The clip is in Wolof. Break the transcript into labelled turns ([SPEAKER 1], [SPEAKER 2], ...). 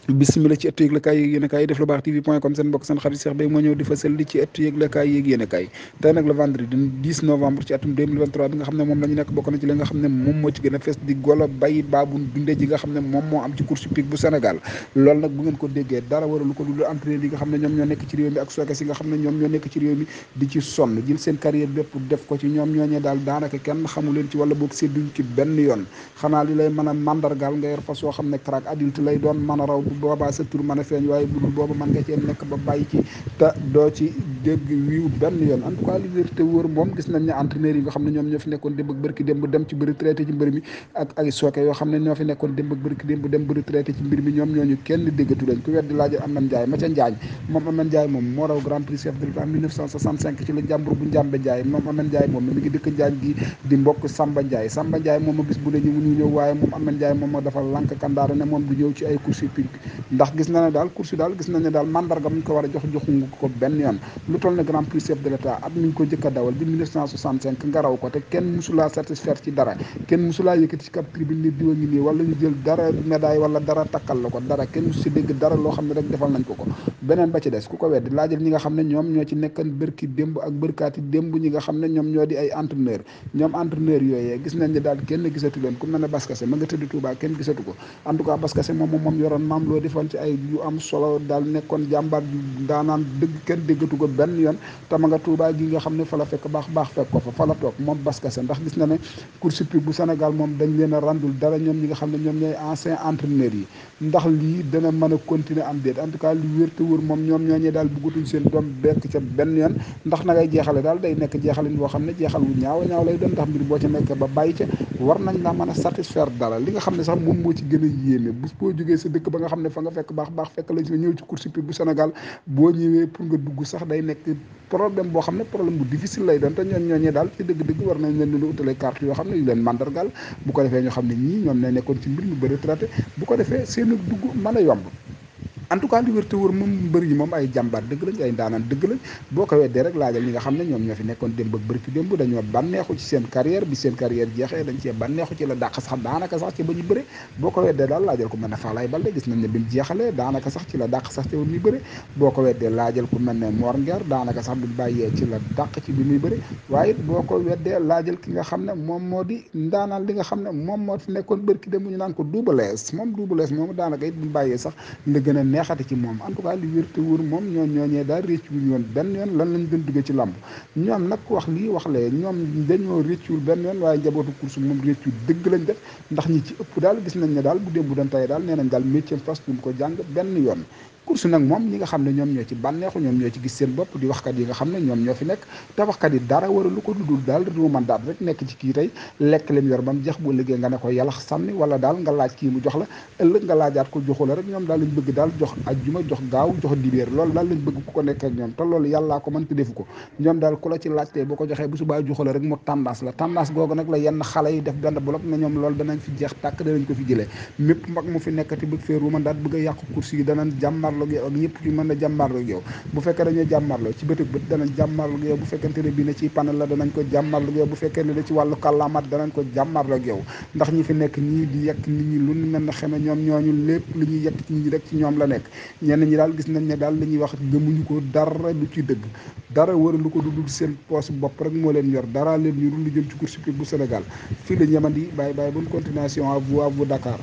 [SPEAKER 1] bismillah ci ëttu yëglekaay yéeg yéenekaay yi def lu baax tv.com seen mbokk seen xarit Cheikh Beye moo ñëw di fësal li ci ëttu yëglekaay yéeg yéenekaay tey nag le vendredi 10 novembre ci atum 2023 bi nga xam ne moom la ñu nekk bokk na ci li nga xam ne moom moo ci gën a fees di golo bay baabu dunde ji nga xam ne moom moo am ci course hippique bu Sénégal loolu nag bu ngeen ko déggee dara waralu ko dul entraîneur yi nga xam ne ñoom ñoo nekk ci réew mi ak sooke si nga xam ne ñoom ñoo nekk ci réew mi di ci sonn jël seen carrière bépp def ko ci ñoom ñooñee daal daanaka kenn xamu leen ci wala boog sédduñ ci benn yoon xanaa li lay mën a mandargaal nga yor fas yoo xam ne crack adulte lay doon mën a raw bu boobaa sa tur mën a feeñ waaye budul booba mën nga cee nekk ba bàyyi ci te doo ci dégg wiiw benn yoon en tout cas li wér te wóor moom gis nañ ne entraîneurs yi nga xam ne ñoom ñoo fi nekkoon démb ak bërki démb dem ci bëri traité ci mbir mi ak ay sooke yoo xam ne ñoo fi nekkoon démb ak bërki démb dem bëri traité ci mbir mi ñoom ñooñu kenn déggatu leen ku weddi laaj am nañ njaay ma ca njaañ moom Amane Ndiaye moom moo raw grand prix chef de l'État 1965 ci la jàmbur bu njàmbe Ndiaye moom Amane Ndiaye moom mi ngi dëkk njaañ gi di mbokk Samba Ndiaye Samba Ndiaye moom a bis bu ne ñu mënu ñëw waaye moom Amane Ndiaye moom a dafa lànk kandaara ne moom du ñëw ci ay course hippique ndax gis na ne daal course yi daal gis nañ ne daal mandarga mu ñu ko war a jox joxungu ko benn yoon lu toll ne grand prix chef de l'État at mi ñu ko jëkk a dawal di 1965 nga raw ko te kenn musulaa satisfaire ci dara kenn musulaa yëkkati ci cap tribune ni diwa ngi nii wala ñu jël dara médaille wala dara takkal la ko dara kenn musu si dégg dara loo xam ne rek defal nañ ko beneen ba ci des ku ko weddi laajal ñi nga xam ne ñoom ñoo ci nekkan bërki démb ak bërkaati démb ñi nga xam ne ñoom ñoo di ay entraîneur ñoom entraîneur yooyee gis nañ ne daal kenn gisatu leen ku mel ne Baskase ma nga tëdd Touba kenn gisatu ko en tout cas Baskase moom yoroon maam loo defoon ci ay yu am solo daal nekkoon jàmbaar daanaan dëgg kenn déggatu ko benn yoon te ma nga Touba gi nga xam ne fa la fekk baax fekk ko fa la toog moom Baskase ndax gis na ne course hippique bu Sénégal moom dañ leen a randul dara ñoom ñi nga xam ne ñoom ñooy ancien entraîneurs yi ndax lii dana mën a continuer am déet en tout cas li wér te wóor moom ñoom ñooñee daal bëggatuñ seen doom bekk ca benn yoon ndax na ngay jeexale daal day nekk jeexalin boo xam ne jeexal wu ñaaw lay doon ndax mbir boo ca nekk ba bàyyi ca war nañ la mën a satisfaire dara li nga xam ne sax moom moo ci gën a yéeme boo jógee sa dëkk ba nga xam ne fa nga fekk baax fekk lañ ñëw ci course hippique bu Sénégal boo ñëwee pour nga dugg sax day nekk problème boo xam ne problème bu difficile lay doon te ñooñee daal ci dëgg-dëgg war nañ leen di utalee carte yoo xam ne yu leen mandargal bu ko defee ñoo xam ne ñii ñoom ne nekkoon ci mbir mi bëri traité bu ko defee seen dugg mën a yomb en tout cas li wér te wóor moom mbër yi moom ay jàmbaar dëgg lañ ay ndaanaan dëgg lañ boo ko weddee rek laajal ñi nga xam ne ñoom ñoo fi nekkoon démb ak bërki démb dañoo bànneexu ci seen carrière bi seen carrière jeexee dañ cee bànneexu ci la dàq sax daanaka sax ci ba ñu bëre boo ko weddee daal laajal ku mel ne Falaye Baldé gis nañ ne bi mu jeexalee daanaka sax ci la dàq sax ci ba muy bëre boo ko weddee laajal ku mel ne Mor Nguer daanaka sax bi mu bàyyee ci la dàq ci bi muy bëre waaye it boo ko weddee laajal ki nga xam ne moom moo di ndaanaan li nga xam ne moom moo fi nekkoon bërki démb ñu naan ko Double Less moom Double Less moom daanaka it bi mu bàyyee sax la gën a neexati ci moom en tout cas li wér te wóor moom ñooñee daal réccu wuñu woon benn yoon lan lañ gën duggee ci làmb ñoom nag wax lii wax lee ñoom dañoo réccuwul benn yoon waaye njabootu course moom réccu dëgg lañ def ndax ñi ci ëpp daal gis nañ ne daal bu démb doon tey daal nee nañ daal métier fas duñ ko jàng benn yoon course nag moom ñi nga xam ne ñoom ñoo ci bànneexu ñoom ñoo ci gis seen bopp di waxkat yi nga xam ne ñoom ñoo fi nekk te waxkat yi dara waralu ko dudul daal ruumandaat rek nekk ci kii tey lekk leen yor ba mu jeex bu ëllëgee nga ne ko yalax sànni wala daal nga laaj kii mu jox la ëllëg nga laajaat ko joxu la rek ñoom daal lañ bëgg daal jox ajjuma jox gaaw jox dibéer loolu daal lañ bëgg ku ko nekk ak ñoom te loolu yàllaa ko mën te defu ko ñoom daal ku la ci laajtee boo ko joxee bu subaa joxu la rek mu tendance la tendance googu nag la yenn xale yi def benn bloc ne ñoom loolu danañ fi jeex tàkk danañ ko fi jëlee mépp mag mu fi nekkati bëgg fee ruumandaat bëgg a yàqu course yi danañ jàmmarloo ak ñëpp ci mën na jàmmarloo ak yow bu fekkee dañoo jàmmarloo ci bëtëg bët danañ jàmmarloo ak yow bu fekkente ne bii ne ci panel la danañ ko jàmmarloo ak yow bu fekkee ne da ci wàllu kàllaamat danañ ko jàmmarloo ak yow ndax ñi fi nekk ñii di yekk nit ñi lu mel na xeme ñoom ñooñu lépp li ñuy yekk ci nit ñi rek ci ñoom la nekk ñenn ñi daal gis nañ ne daal li ñuy wax gëmuñu ko dara lu ci dëgg dara waralu ko dudul seen poche bopp rek moo leen yor dara leen ñu lu jëm ci course hippique bu Sénégal fii la ñamandi bàyyi bonne continuation à vous Dakar